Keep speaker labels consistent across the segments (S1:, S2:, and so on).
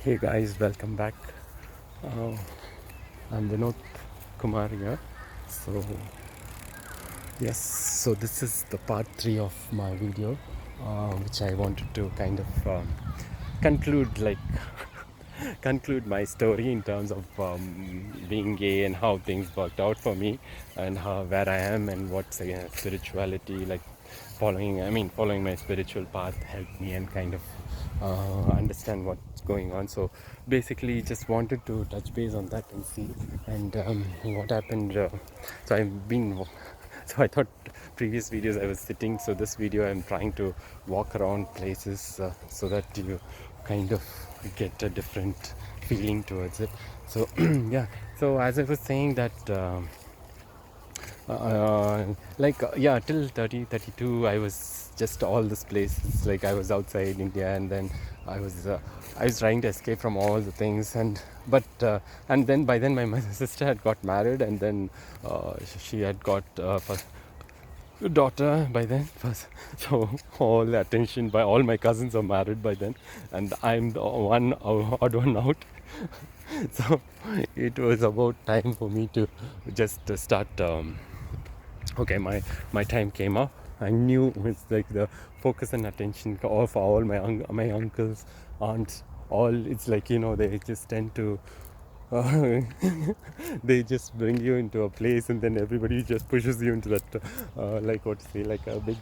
S1: Hey guys, welcome back. Uh, I'm Vinod Kumar here. So, yes, so this is the part 3 of my video, which I wanted to kind of conclude, conclude my story in terms of being gay and how things worked out for me and where I am and what's spirituality like. Following my spiritual path helped me and kind of understand what's going on. So basically just wanted to touch base on that and see and what happened. So I've been so I thought previous videos I was sitting, so this video I'm trying to walk around places so that you kind of get a different feeling towards it. So yeah, so as I was saying that yeah, till 30, 32 I was just all this places, like I was outside India, and then I was trying to escape from all the things, and then by then my sister had got married, and then she had got daughter by then first. So all the attention by all my cousins are married by then, and I'm the one odd one out. So it was about time for me to just start okay, my time came up. I knew it's like the focus and attention of all my uncles, aunts, all. It's like, they just tend to uh, they just bring you into a place, and then everybody just pushes you into that like what to say, like a big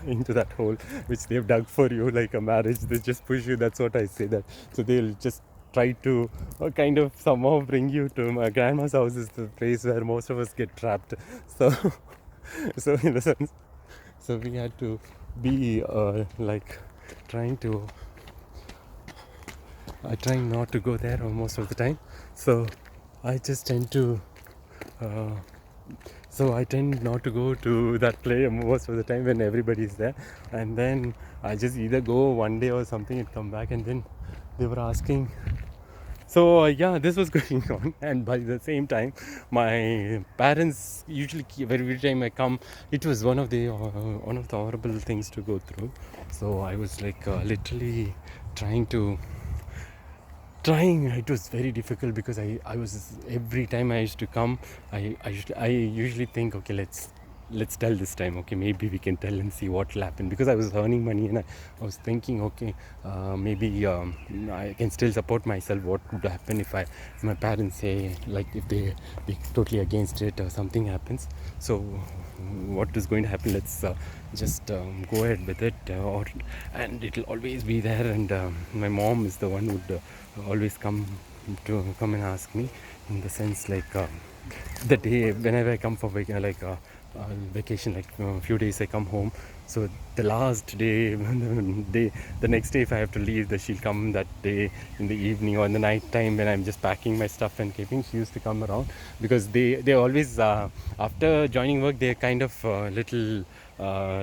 S1: into that hole which they've dug for you, like a marriage. They just push you, that's what I say. That so they'll just try to kind of somehow bring you to my grandma's house, is the place where most of us get trapped. So so in the sense, so we had to be like trying to trying not to go there most of the time. So I just tend to uh, so I tend not to go to that play most of the time when everybody's there, and then I just either go one day or something and come back. And then they were asking, so yeah, this was going on, and by the same time, my parents usually keep, every time I come, it was one of the horrible things to go through. So I was like literally trying to trying. It was very difficult because I was, every time I used to come, I usually think, okay, let's tell this time, okay, maybe we can tell and see what will happen, because I was earning money, and I was thinking, okay, maybe I can still support myself. What would happen if my parents say, like, if they be totally against it or something happens? So what is going to happen? Let's just go ahead with it, and it'll always be there. And my mom is the one who would always come and ask me, in the sense, like the day whenever I come for vacation, like a few days I come home. So the last day, the next day, if I have to leave, she'll come that day in the evening or in the night time when I'm just packing my stuff and keeping. She used to come around, because they always after joining work, they're kind of little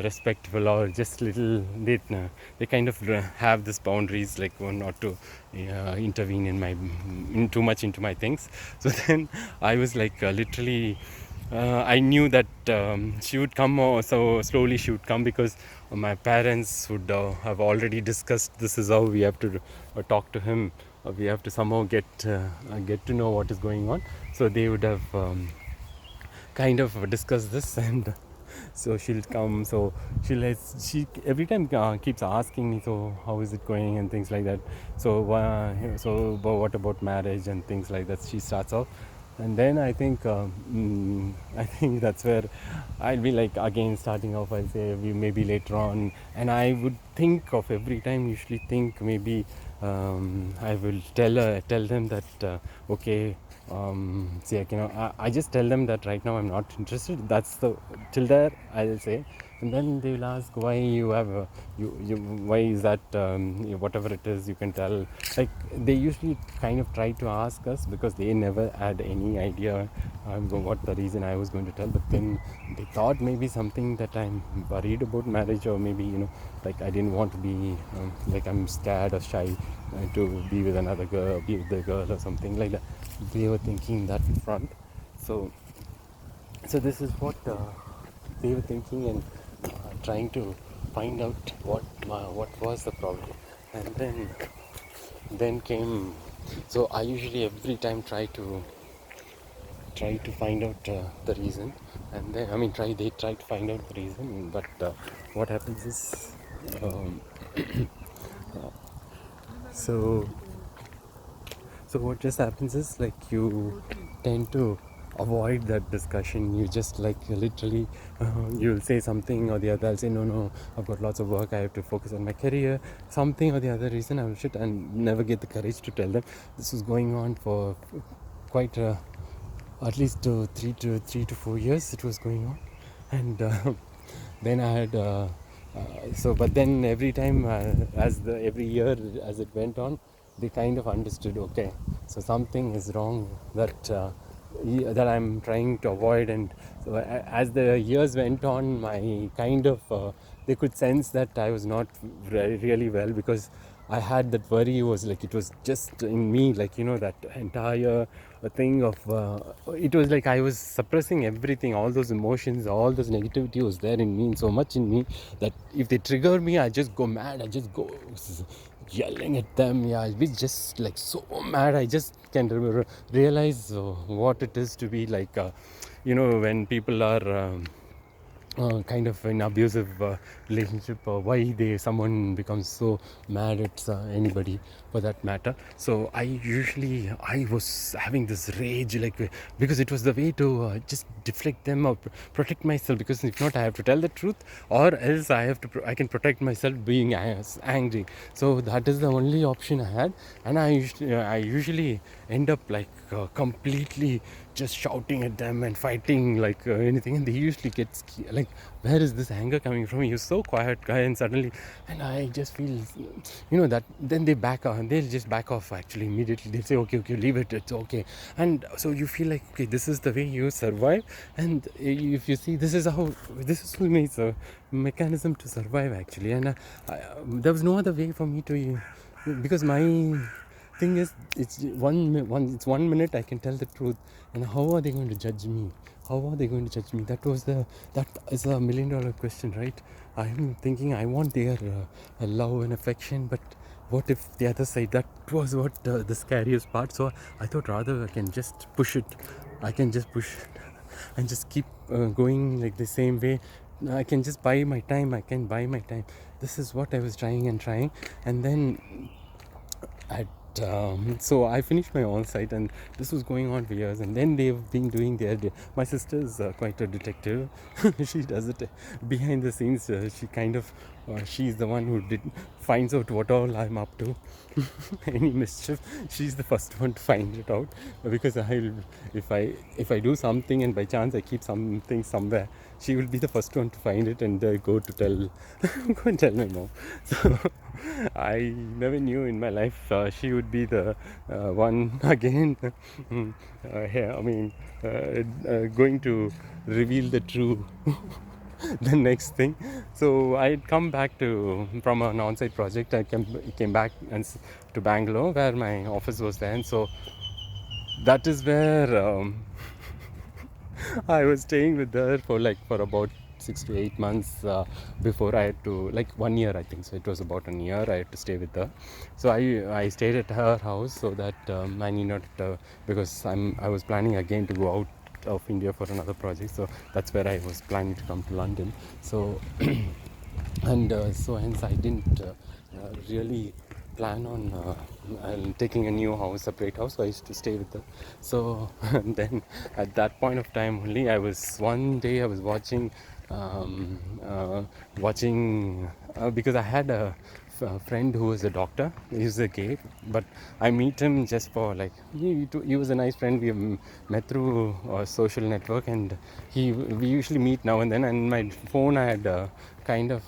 S1: respectful, or just little, they kind of have this boundaries, like not to intervene in too much into my things. So then I was like literally I knew that she would come, so slowly she would come, because my parents would have already discussed, this is how we have to talk to him. We have to somehow get to know what is going on. So they would have kind of discussed this, and so she'll come. So she every time keeps asking me, so how is it going and things like that. So but what about marriage and things like that, she starts off. And then I think I think that's where I'll be like, again starting off, I'll say we maybe later on. And I would think of, every time usually think, maybe I will tell them that okay, see, I just tell them that right now I'm not interested. That's the till there I'll say. And then they will ask, why you have why is that, whatever it is, you can tell. Like, they usually kind of try to ask us, because they never had any idea what the reason I was going to tell. But then they thought maybe something that I'm worried about marriage, or maybe, like I didn't want to be like I'm scared or shy to be with another girl, be with the girl or something like that. They were thinking that in front. So this is what they were thinking, and trying to find out what was the problem. And then then came, so I usually every time try to find out the reason, and then they try to find out the reason, but what happens is, um, so so what just happens is, like, you tend to avoid that discussion. You just, like, literally, you'll say something or the other. I'll say, no, I've got lots of work, I have to focus on my career, something or the other reason. I will shit and never get the courage to tell them. This was going on for quite at least 3 to 4 years it was going on. And then I had but then every time, every year as it went on, they kind of understood, okay, so something is wrong, that I'm trying to avoid. And so as the years went on, my kind of they could sense that I was not really well, because I had that worry. Was like, it was just in me, like, that entire thing of it was like I was suppressing everything, all those emotions, all those negativity was there in me, and so much in me, that if they trigger me, I just go mad. I just go yelling at them. Yeah, I'll be just like so mad. I just can realize what it is to be like, when people are kind of an abusive relationship, or why someone becomes so mad at anybody for that matter. So I was having this rage, like, because it was the way to just deflect them or protect myself, because if not, I have to tell the truth, or else I can protect myself being angry. So that is the only option I had. And I usually end up like completely just shouting at them and fighting like anything, and they usually get like, where is this anger coming from? You're so quiet guy. And suddenly, and I just feel, that then they back off, and they'll just back off actually immediately. They'll say, okay, leave it, it's okay. And so you feel like, okay, this is the way you survive. And if you see, this is me, so mechanism to survive actually. And there was no other way for me to, because my thing is, it's 1 minute I can tell the truth, and how are they going to judge me? That is a $1,000,000 question, right? I'm thinking I want their love and affection, but what if the other side? That was what the scariest part. So I thought, rather I can just push it. And just keep going like the same way. I can just buy my time. This is what I was trying. And then so I finished my on-site, and this was going on for years. And then they've been doing my sister is quite a detective. She does it behind the scenes. She kind of she's the one who finds out what all I'm up to. Any mischief, she's the first one to find it out, because if I do something and by chance I keep something somewhere, she will be the first one to find it and go and tell my mom. So I never knew in my life she would be the one again. Going to reveal the true the next thing. So I had come back from an on-site project. I came back to Bangalore, where my office was there. And so that is where I was staying with her for about 6 to 8 months before I had to, like 1 year, I think. So it was about a year I had to stay with her. So I stayed at her house, so that I need not, because I was planning again to go out of India for another project. So that's where I was planning to come to London. So and so hence I didn't really plan on taking a new house, separate house. So I used to stay with her. So and then at that point of time only, one day I was watching because I had a friend who was a doctor. He's a gay, but I meet him just for like, he was a nice friend. We met through a social network, and we usually meet now and then. And my phone, I had kind of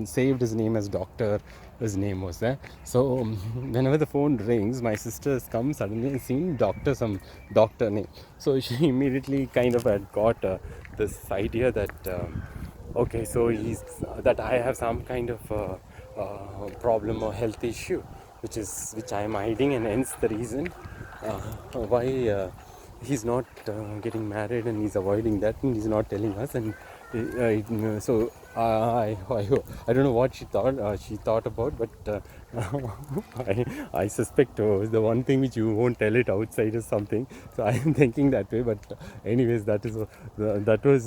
S1: saved his name as doctor. His name was there. So whenever the phone rings, my sister comes suddenly and seen some doctor name. So she immediately kind of had got this idea that okay, so that I have some kind of problem or health issue, which I am hiding, and hence the reason why he's not getting married, and he's avoiding that, and he's not telling us. And so I don't know what she thought about, but I suspect the one thing which you won't tell it outside is something. So I am thinking that way. But anyways, that was.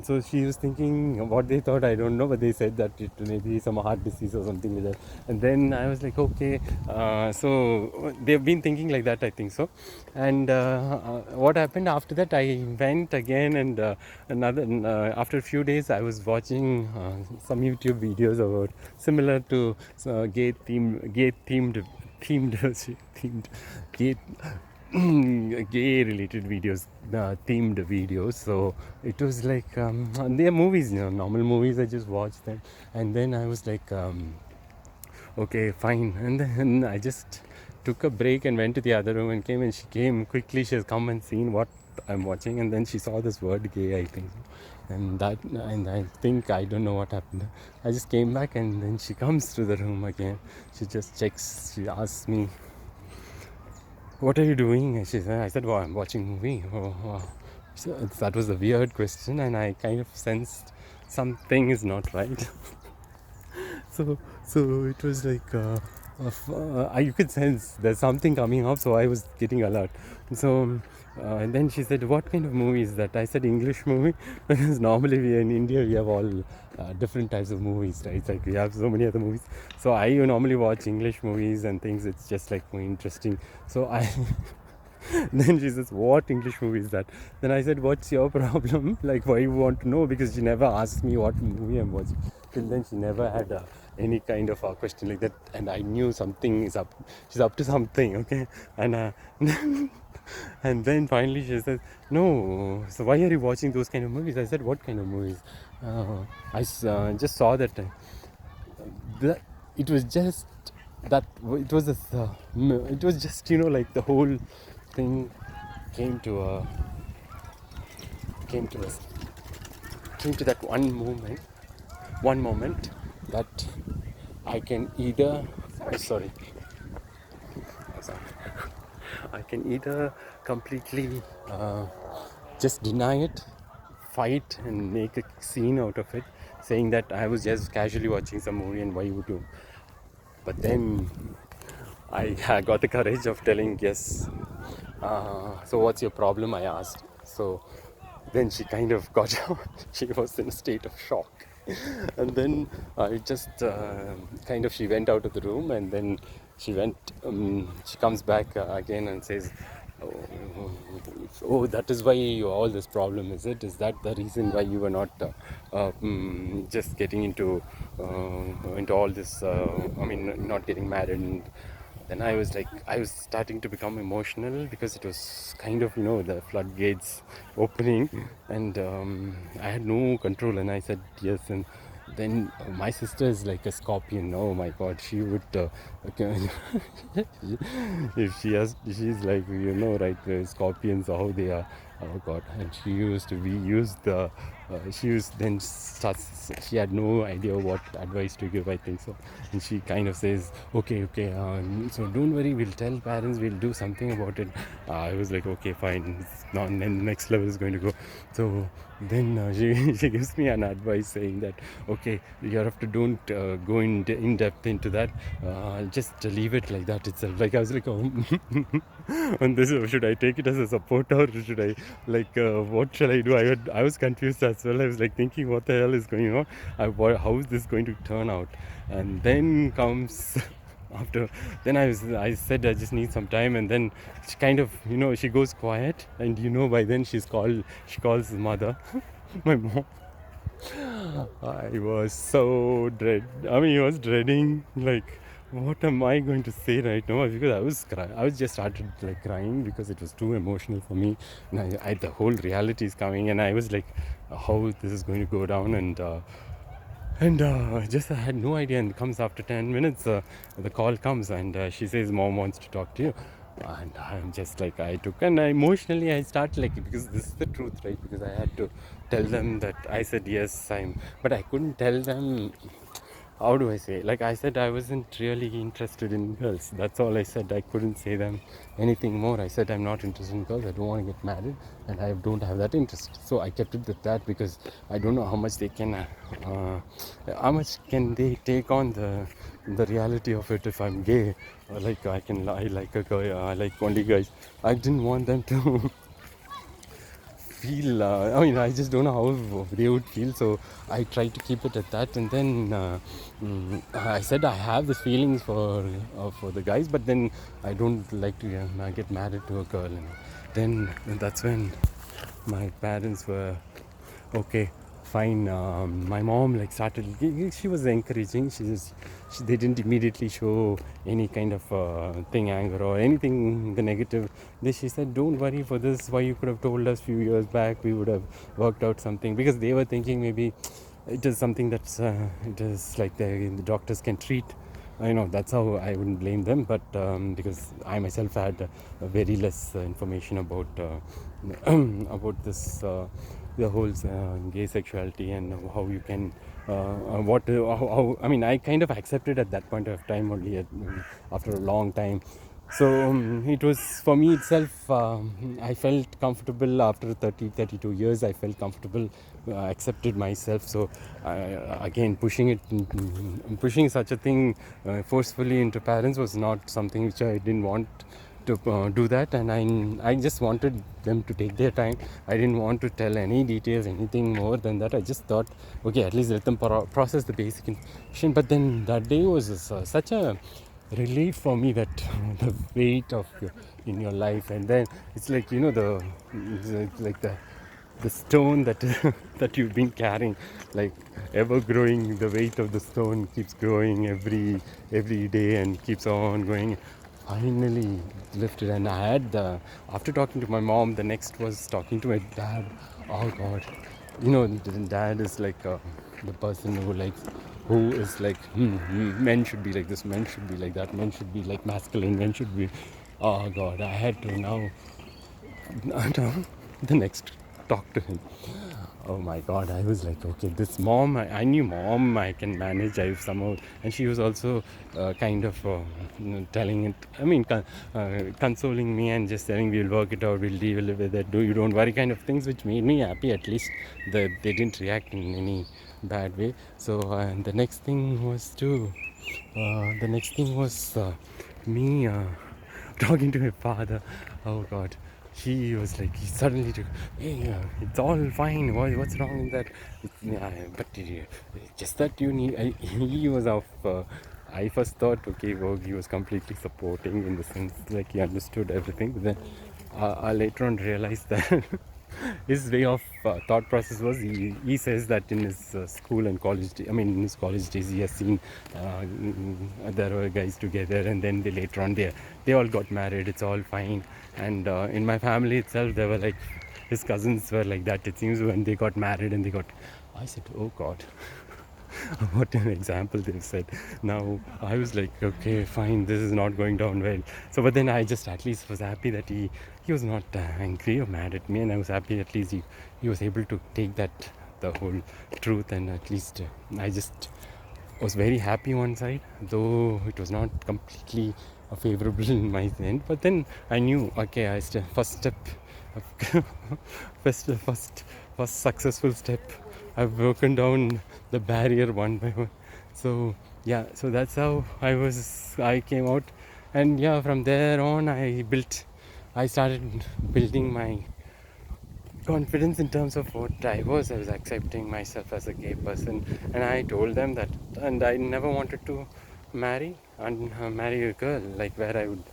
S1: So she was thinking what they thought. I don't know, but they said that it may be some heart disease or something like that. And then I was like, okay. So they've been thinking like that. I think so. And what happened after that? I went again, and after a few days, I was watching some YouTube videos about similar to themed themed gay gay related videos, themed videos. So it was like they're movies, normal movies. I just watched them, and then I was like, okay, fine. And then I just took a break and went to the other room and came, and she came quickly. She has come and seen what I'm watching, and then she saw this word gay, I think. And I think, I don't know what happened. I just came back, and then she comes to the room again. She just checks. She asks me, "What are you doing?" And I said, "Well, I'm watching a movie." Oh, wow. So that was a weird question, and I kind of sensed something is not right. So it was like you could sense there's something coming up, so I was getting alert. So and then she said, "What kind of movie is that?" I said, "English movie," because normally we in India we have all different types of movies, right? It's like we have so many other movies. So I normally watch English movies and things. It's just like more interesting. So I then she says, "What English movie is that?" Then I said, "What's your problem? Like, why you want to know?" Because she never asked me what movie I'm watching. Till then, she never had any kind of a question like that. And I knew something is up. She's up to something, okay? And and then finally she says, "No, so why are you watching those kind of movies?" I said, "What kind of movies?" I just saw that it was just that it was it was just like the whole thing came to a came to a came to that one moment that I can either sorry I can either completely just deny it, fight and make a scene out of it, saying that I was just casually watching some movie and why would you. But then I got the courage of telling yes. So what's your problem? I asked. So then she kind of got out. She was in a state of shock. And then I just kind of, she went out of the room, and then she comes back again and says, "Oh, that is why you all this problem, is it? Is that the reason why you were not just getting into all this? I mean, not getting married?" And then I was starting to become emotional because it was kind of, the floodgates opening, and I had no control, and I said yes. And then my sister is like a scorpion. Oh my God, she would okay, if she's like, right, scorpions, how they are. Oh God. And she used to, we used the she used then starts, she had no idea what advice to give, I think so. And she kind of says, okay, so don't worry, we'll tell parents, we'll do something about it. I was like, okay, fine, it's not, and then the next level is going to go. So then she gives me an advice saying that, okay, you have to don't go in depth into that, just leave it like that itself. Like I was like, oh, and this, should I take it as a support, or should I, like, what shall I do? I was confused as well. I was like thinking, what the hell is going on? How is this going to turn out? And then comes after, then I said I just need some time, and then she kind of, she goes quiet, and by then she calls mother, my mom. I was so I was dreading, like, what am I going to say right now? Because I was just started like crying because it was too emotional for me, and the whole reality is coming, and I was like, how this is going to go down, and just I had no idea. And it comes after 10 minutes, the call comes, and she says, "Mom wants to talk to you." And I'm just like, and emotionally I start, like, because this is the truth, right? Because I had to tell them that I said yes, but I couldn't tell them how do I say? Like I said, I wasn't really interested in girls. That's all I said. I couldn't say them anything more. I said I'm not interested in girls. I don't want to get married, and I don't have that interest. So I kept it with that because I don't know how much they can, how much can they take on the reality of it if I'm gay. Like I like a guy. I like only guys. I didn't want them to feel I mean, I just don't know how they would feel, so I tried to keep it at that. And then I said I have the feelings for the guys, but then I don't like to get married to a girl. And then that's when my parents were okay, fine. My mom like started, she was encouraging. They didn't immediately show any kind of thing, anger or anything the negative. She said, don't worry for this, why you could have told us few years back, we would have worked out something, because they were thinking maybe it is something that's it is like the doctors can treat. I know that's how I wouldn't blame them, but because I myself had very less information about about this the whole gay sexuality and how you can how I mean, I kind of accepted at that point of time only after a long time. So it was for me itself, I felt comfortable after 32 years. I felt comfortable, accepted myself. So again, pushing such a thing forcefully into parents was not something which I didn't want to do that. And I just wanted them to take their time. I didn't want to tell any details, anything more than that. I just thought, okay, at least let them process the basic information. But then that day was such a relief for me, that the weight of in your life. And then it's like, it's like the stone that that you've been carrying, like ever growing. The weight of the stone keeps growing every day and keeps on going. Finally lifted. And I had after talking to my mom, the next was talking to my dad. Oh God, dad is like the person who is like, men should be like this, men should be like that, men should be like masculine, men should be. Oh God, I had to now the next talk to him. Oh my God, I was like, okay, this mom, I knew mom I can manage. I somehow, and she was also kind of telling it, I mean, consoling me and just telling, we'll work it out, we'll deal with it, you don't worry, kind of things, which made me happy. At least that they didn't react in any bad way. So the next thing was me talking to my father. Oh God, he was like, he suddenly took, hey, it's all fine. What's wrong with that? But just that you need. He was of. I first thought, okay, well, he was completely supporting in the sense like he understood everything. But then I later on realized that his way of thought process was, he says that in his school and college in his college days, he has seen there were guys together, and then later on they all got married, it's all fine. And in my family itself, there were like, his cousins were like that, it seems, when they got married and they got. I said, oh God. What an example they've said. Now I was like, okay, fine, this is not going down well. So but then I just at least was happy that he was not angry or mad at me, and I was happy at least he was able to take that, the whole truth. And at least I just was very happy one side, though it was not completely favorable in my end. But then I knew, okay, first step first successful step, I've broken down the barrier one by one. So yeah, so that's how I came out. And yeah, from there on I started building my confidence in terms of what I was accepting myself as a gay person. And I told them that, and I never wanted to marry marry a girl, like where I would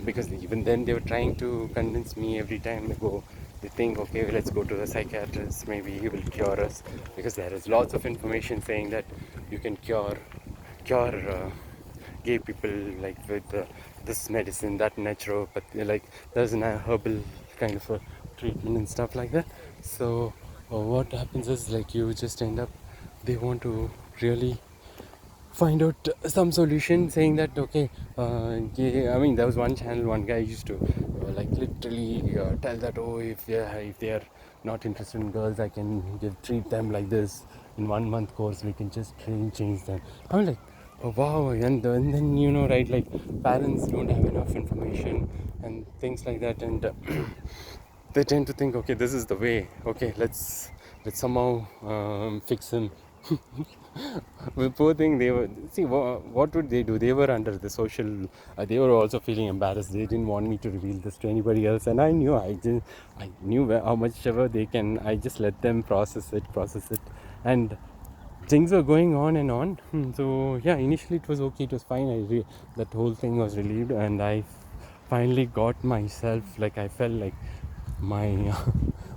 S1: because even then they were trying to convince me every time I go. They think, okay, let's go to a psychiatrist, maybe he will cure us, because there is lots of information saying that you can cure gay people, like with this medicine, that naturopathy, like there's an herbal kind of a treatment and stuff like that. So what happens is, like, you just end up, they want to really find out some solution, saying that, okay, I mean, there was one channel, one guy used to like literally tell that, oh, if they are not interested in girls, I can treat them like this, in 1 month course we can just change them. I'm like, oh wow. And then right, like parents don't have enough information and things like that, and they tend to think, okay, this is the way, okay, let's somehow fix him. The poor thing, they were, see, what would they do? They were under the social, they were also feeling embarrassed. They didn't want me to reveal this to anybody else, and I knew, I knew how much ever they can. I just let them process it, and things were going on and on. So yeah, initially it was okay, it was fine. That whole thing was relieved, and I finally got myself, like I felt like my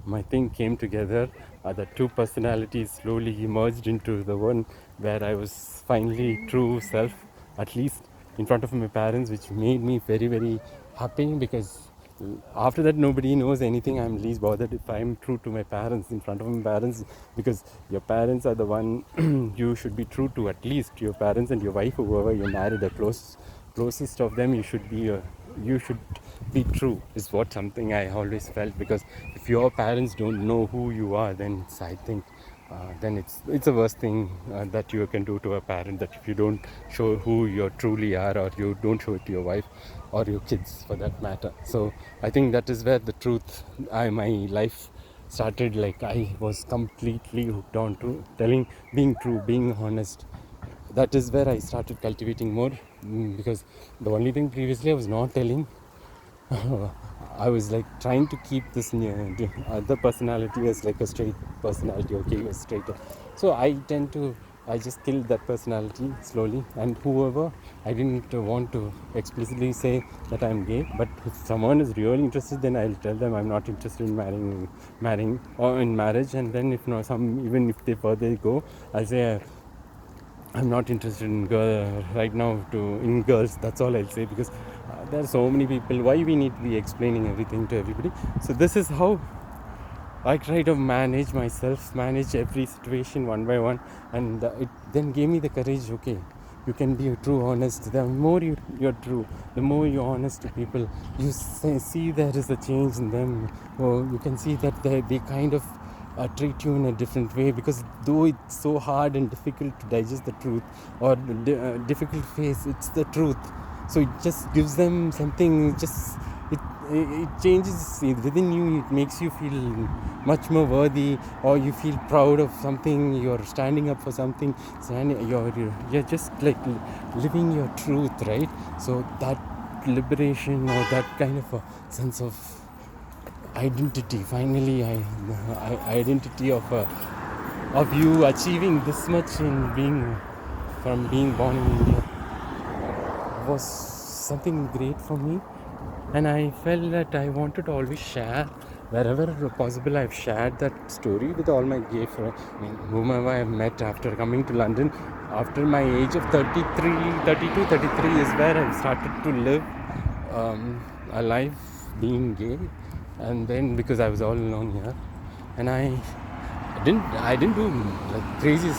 S1: my thing came together. The two personalities slowly emerged into the one where I was finally true self, at least in front of my parents, which made me very, very happy, because after that nobody knows anything. I'm least bothered if I'm true to my parents, in front of my parents, because your parents are the one you should be true to. At least your parents and your wife, whoever you married, the closest of them, you should be true, is what something I always felt. Because if your parents don't know who you are, then I think then it's the worst thing that you can do to a parent, that if you don't show who you truly are, or you don't show it to your wife or your kids for that matter. So I think that is where the truth, my life started. Like I was completely hooked on to being true, being honest. That is where I started cultivating more, because the only thing previously I was not telling. I was like trying to keep this other personality as like a straight personality. Okay, he was straight. So I just killed that personality slowly. And whoever, I didn't want to explicitly say that I'm gay. But if someone is really interested, then I'll tell them I'm not interested in marrying or in marriage. And then if not, even if they further go, I'll say I'm not interested in right now in girls. That's all I'll say, because there are so many people. Why we need to be explaining everything to everybody? So this is how I try to manage myself, manage every situation one by one, and it then gave me the courage. Okay, you can be true, honest. The more you're true, the more you're honest to people, you see there is a change in them. Or you can see that they kind of treat you in a different way, because though it's so hard and difficult to digest the truth, or difficult face, it's the truth. So it just gives them something. It changes within you. It makes you feel much more worthy, or you feel proud of something. You're standing up for something. You're just like living your truth, right? So that liberation, or that kind of a sense of identity, finally identity of you achieving this much in from being born in India, was something great for me. And I felt that I wanted to always share wherever possible. I've shared that story with all my gay friends, whomever I've met after coming to London. After my age of 33 is where I started to live a life being gay. And then, because I was all alone here, and I didn't do like crazy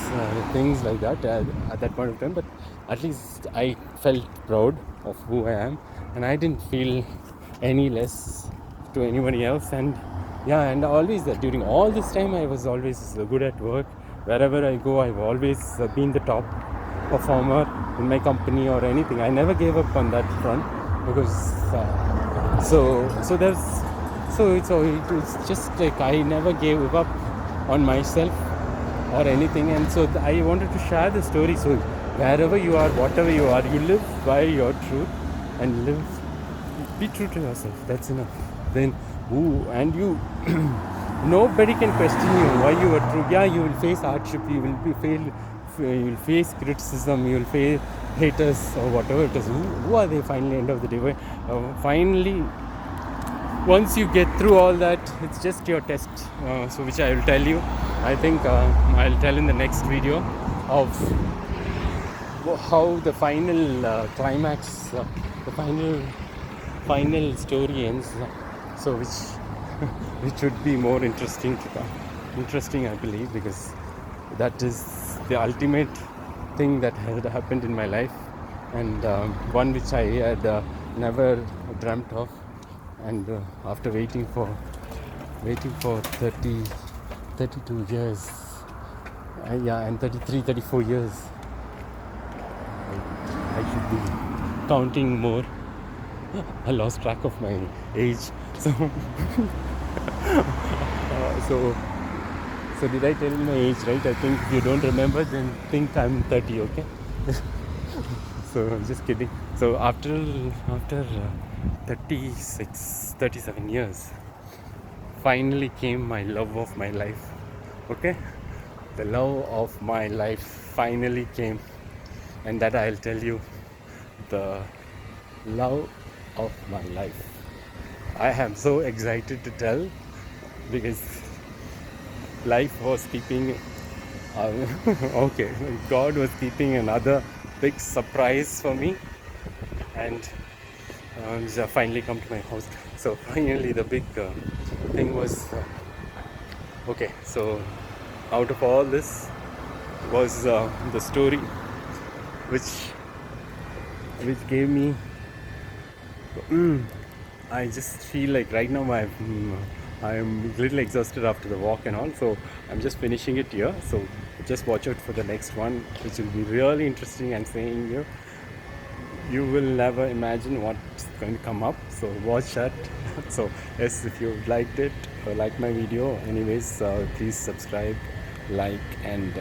S1: things like that at that point of time, but at least I felt proud of who I am, and I didn't feel any less to anybody else. And yeah, and always during all this time I was always good at work. Wherever I go, I've always been the top performer in my company or anything. I never gave up on that front, because it's just like I never gave up on myself or anything. And so I wanted to share the story. So wherever you are, whatever you are, you live by your truth, and be true to yourself. That's enough. Then nobody can question you why you are true. Yeah, you will face hardship, you will face criticism, you will face haters or whatever it is. Who are they finally, end of the day? Finally, once you get through all that, it's just your test. So which I will tell you, I think I'll tell in the next video, of how the final climax, the final story ends. So which would be more interesting I believe, because that is the ultimate thing that had happened in my life, and one which I had never dreamt of. And after waiting for 32 years, Yeah, and 33, 34 years. I should be counting more. I lost track of my age. So, so, so did I tell my age, right? I think if you don't remember, then think I'm 30, okay? So I'm just kidding. So after 36, 37 years, finally came my love of my life. Okay, the love of my life finally came, and that I'll tell you, the love of my life. I am so excited to tell because life was keeping okay, God was keeping another big surprise for me, and it's finally come to my house. So finally the big thing was okay, so out of all this was the story which gave me I just feel like right now I'm a little exhausted after the walk and all, so I'm just finishing it here. So just watch out for the next one, which will be really interesting. I'm saying you will never imagine what's going to come up. So watch that. So yes, if you liked it or like my video, anyways, please subscribe, like, and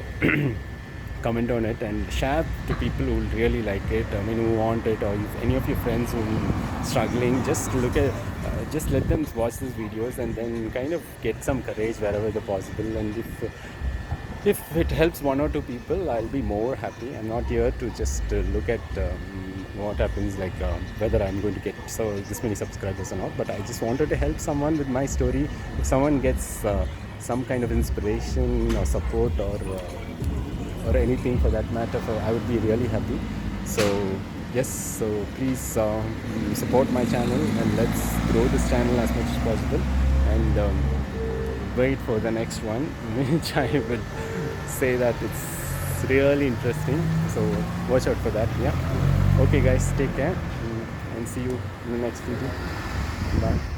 S1: comment on it and share to people who really like it. I mean, who want it, or if any of your friends who are struggling, just look at, just let them watch these videos and then kind of get some courage wherever they're possible. And if it helps one or two people, I'll be more happy. I'm not here to just look at what happens, like whether I'm going to get this many subscribers or not. But I just wanted to help someone with my story. If someone gets some kind of inspiration or support or anything for that matter, I would be really happy. So yes, so please support my channel and let's grow this channel as much as possible. And wait for the next one, which I would say that it's really interesting. So watch out for that. Yeah. Okay, guys, take care and see you in the next video. Bye.